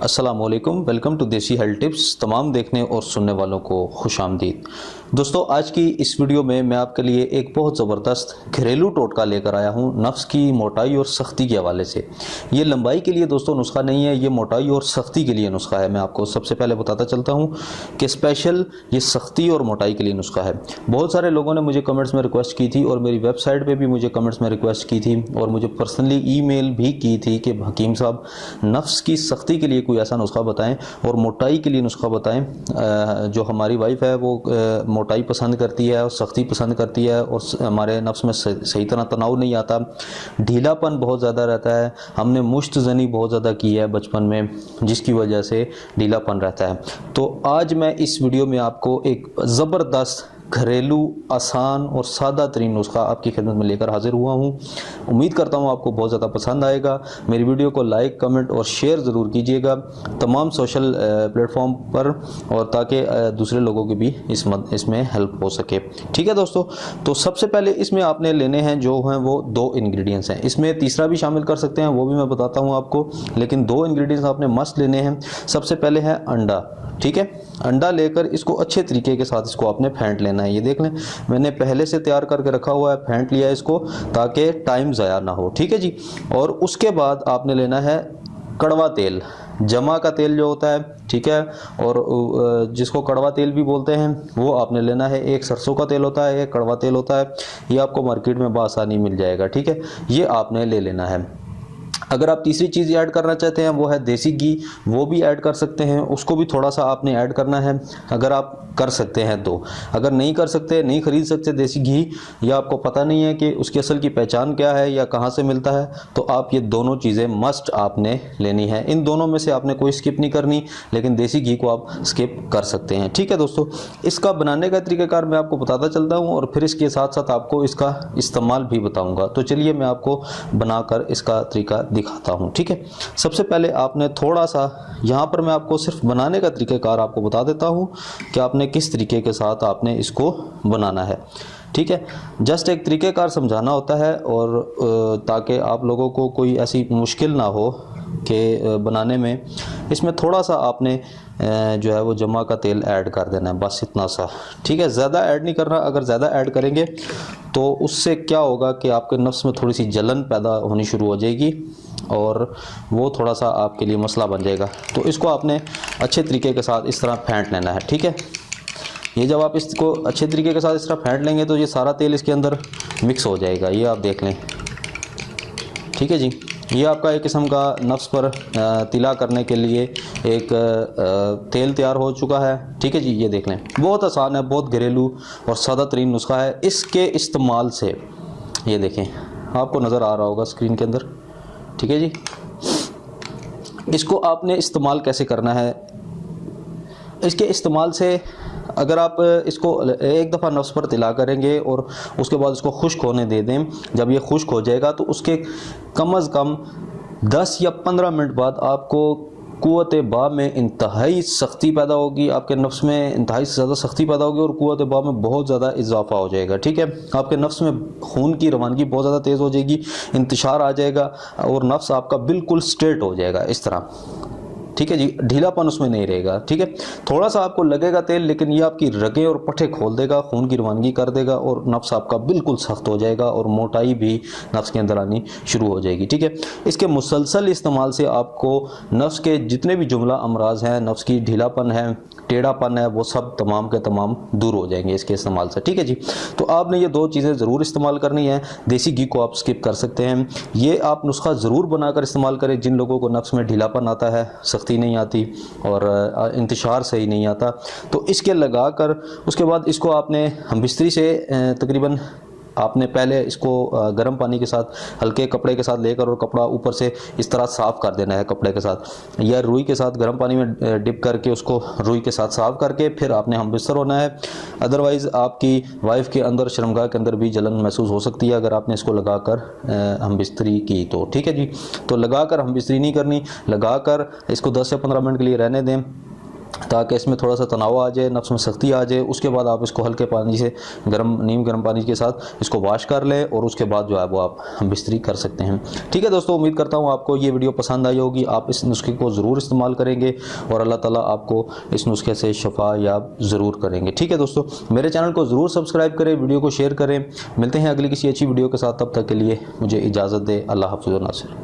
अस्सलामुअलैकुम, welcome to देसी health tips. तमाम देखने और सुनने वालों को खुश आमदीद। दोस्तों, आज की इस वीडियो में मैं आपके लिए एक बहुत ज़बरदस्त घरेलू टोटका लेकर आया हूं नफ्स की मोटाई और सख्ती के हवाले से। ये लंबाई के लिए दोस्तों नुस्खा नहीं है, ये मोटाई और सख्ती के लिए नुस्खा है। मैं आपको सबसे पहले बताता चलता हूं कि स्पेशल ये सख्ती और मोटाई के लिए नुस्खा है। बहुत सारे लोगों ने मुझे कमेंट्स में रिक्वेस्ट की थी और मेरी वेबसाइट पर भी मुझे कमेंट्स में रिक्वेस्ट की थी और मुझे पर्सनली ईमेल भी की थी कि हकीम साहब, नफ्स की सख्ती के लिए कोई ऐसा नुस्खा बताएं और मोटाई के लिए नुस्खा बताएं। जो हमारी वाइफ है वो मोटाई पसंद करती है और सख्ती पसंद करती है और हमारे नफ्स में सही तरह तनाव नहीं आता, ढीलापन बहुत ज़्यादा रहता है। हमने मुश्तजनी बहुत ज़्यादा की है बचपन में, जिसकी वजह से ढीलापन रहता है। तो आज मैं इस वीडियो में आपको एक ज़बरदस्त घरेलू आसान और सादा तरीन नुस्खा आपकी खिदमत में लेकर हाजिर हुआ हूँ। उम्मीद करता हूँ आपको बहुत ज़्यादा पसंद आएगा। मेरी वीडियो को लाइक, कमेंट और शेयर ज़रूर कीजिएगा तमाम सोशल प्लेटफॉर्म पर, और ताकि दूसरे लोगों की भी इसमें हेल्प हो सके। ठीक है दोस्तों, तो सबसे पहले इसमें आपने लेने हैं जो हैं वो 2 इंग्रेडिएंट्स हैं। इसमें तीसरा भी शामिल कर सकते हैं, वो भी मैं बताता हूँ आपको, लेकिन 2 इंग्रेडिएंट्स आपने मस्ट लेने हैं। सबसे पहले है अंडा। ठीक है, अंडा लेकर इसको अच्छे तरीके के साथ इसको आपने फेंट लेना है। ये देख लें, मैंने पहले से तैयार करके रखा हुआ है, फेंट लिया इसको ताकि टाइम ज़ाया ना हो। ठीक है जी। और उसके बाद आपने लेना है कड़वा तेल, जमा का तेल जो होता है, ठीक है, और जिसको कड़वा तेल भी बोलते हैं, वो आपने लेना है। एक सरसों का तेल होता है, एक कड़वा तेल होता है। ये आपको मार्केट में बआसानी मिल जाएगा। ठीक है, ये आपने ले लेना है। अगर आप तीसरी चीज़ ऐड करना चाहते हैं वो है देसी घी, वो भी ऐड कर सकते हैं, उसको भी थोड़ा सा आपने ऐड करना है अगर आप कर सकते हैं तो। अगर नहीं कर सकते, नहीं खरीद सकते देसी घी, या आपको पता नहीं है कि उसकी असल की पहचान क्या है या कहाँ से मिलता है, तो आप ये दोनों चीज़ें मस्ट आपने लेनी है। इन दोनों में से आपने कोई स्किप नहीं करनी, लेकिन देसी घी को आप स्किप कर सकते हैं। ठीक है दोस्तों, इसका बनाने का तरीक़ाकार मैं आपको बताता चलता हूँ और फिर इसके साथ साथ आपको इसका इस्तेमाल भी बताऊँगा। तो चलिए मैं आपको बनाकर इसका तरीका दिखाता हूं। ठीक है, सबसे पहले आपने थोड़ा सा, यहां पर मैं आपको सिर्फ बनाने का तरीक़ाकार आपको बता देता हूं कि आपने किस तरीके के साथ आपने इसको बनाना है। ठीक है, जस्ट एक तरीक़ेकार समझाना होता है, और ताकि आप लोगों को कोई ऐसी मुश्किल ना हो कि बनाने में। इसमें थोड़ा सा आपने जो है वो जमा का तेल ऐड कर देना है, बस इतना सा। ठीक है, ज़्यादा ऐड नहीं करना। अगर ज़्यादा ऐड करेंगे तो उससे क्या होगा कि आपके नफ्स में थोड़ी सी जलन पैदा होनी शुरू हो जाएगी और वो थोड़ा सा आपके लिए मसला बन जाएगा। तो इसको आपने अच्छे तरीके के साथ इस तरह फेंट लेना है। ठीक है, ये जब आप इसको अच्छे तरीके के साथ इस तरह फेंट लेंगे तो ये सारा तेल इसके अंदर मिक्स हो जाएगा। ये आप देख लें। ठीक है जी, ये आपका एक किस्म का नफ्स पर तिला करने के लिए एक तेल तैयार हो चुका है। ठीक है जी, ये देख लें, बहुत आसान है, बहुत घरेलू और सादा तरीन नुस्खा है। इसके इस्तेमाल से, ये देखें, आपको नज़र आ रहा होगा स्क्रीन के अंदर। ठीक है जी, इसको आपने इस्तेमाल कैसे करना है। इसके इस्तेमाल से अगर आप इसको एक दफ़ा नफ्स पर तिला करेंगे और उसके बाद इसको खुश्क होने दे दें, जब ये खुश्क हो जाएगा तो उसके कम अज़ कम 10 या 15 मिनट बाद आपको क़ुव्वत बा में इंतहाई सख्ती पैदा होगी, आपके नफ्स में इंतहाई से ज़्यादा सख्ती पैदा होगी और क़ुव्वत बा में बहुत ज़्यादा इजाफा हो जाएगा। ठीक है, आपके नफ्स में खून की रवानगी बहुत ज़्यादा तेज़ हो जाएगी, इंतशार आ जाएगा और नफ्स आपका बिल्कुल स्ट्रेट हो जाएगा इस तरह। ठीक है जी, ढीलापन उसमें नहीं रहेगा। ठीक है, थोड़ा सा आपको लगेगा तेल, लेकिन ये आपकी रगें और पट्टे खोल देगा, खून की रवानगी कर देगा और नफ्स आपका बिल्कुल सख्त हो जाएगा और मोटाई भी नफ्स के अंदर आनी शुरू हो जाएगी। ठीक है, इसके मुसलसल इस्तेमाल से आपको नफ्स के जितने भी जुमला अमराज हैं, नफ्स की ढीलापन है, टेढ़ापन है, वो सब तमाम के तमाम दूर हो जाएंगे इसके इस्तेमाल से। ठीक है जी, तो आपने ये 2 चीज़ें ज़रूर इस्तेमाल करनी है। देसी घी को आप स्किप कर सकते हैं। ये आप नुस्खा ज़रूर बनाकर इस्तेमाल करें जिन लोगों को नफ्स में ढीलापन आता है, सख्ती नहीं आती और इंतशार सही नहीं आता। तो इसके लगाकर उसके बाद इसको आपने हम बिस्तरी से तकरीबन आपने पहले इसको गर्म पानी के साथ हल्के कपड़े के साथ लेकर और कपड़ा ऊपर से इस तरह साफ़ कर देना है कपड़े के साथ, या रुई के साथ गर्म पानी में डिप करके उसको रुई के साथ साफ़ करके फिर आपने हम बिस्तर होना है। अदरवाइज़ आपकी वाइफ के अंदर शर्मगाह के अंदर भी जलन महसूस हो सकती है अगर आपने इसको लगाकर हम बिस्तरी की तो। ठीक है जी, तो लगाकर हम बिस्तरी नहीं करनी, लगाकर इसको 10 से 15 मिनट के लिए रहने दें। ताकि इसमें थोड़ा सा तनाव आ जाए, नफ्स में सख्ती आ जाए। उसके बाद आप इसको हल्के पानी से नीम गर्म पानी के साथ इसको वॉश कर लें और उसके बाद जो है वो आप बिस्तरी कर सकते हैं। ठीक है दोस्तों, उम्मीद करता हूँ आपको ये वीडियो पसंद आई होगी। आप इस नुस्खे को ज़रूर इस्तेमाल करेंगे और अल्लाह ताला आपको इस नुस्खे से शफा याब ज़रूर करेंगे। ठीक है दोस्तों, मेरे चैनल को ज़रूर सब्सक्राइब करें, वीडियो को शेयर करें। मिलते हैं अगली किसी अच्छी वीडियो के साथ, तब तक के लिए मुझे इजाज़त दे। अल्लाह हाफ़िज़ व नासिर।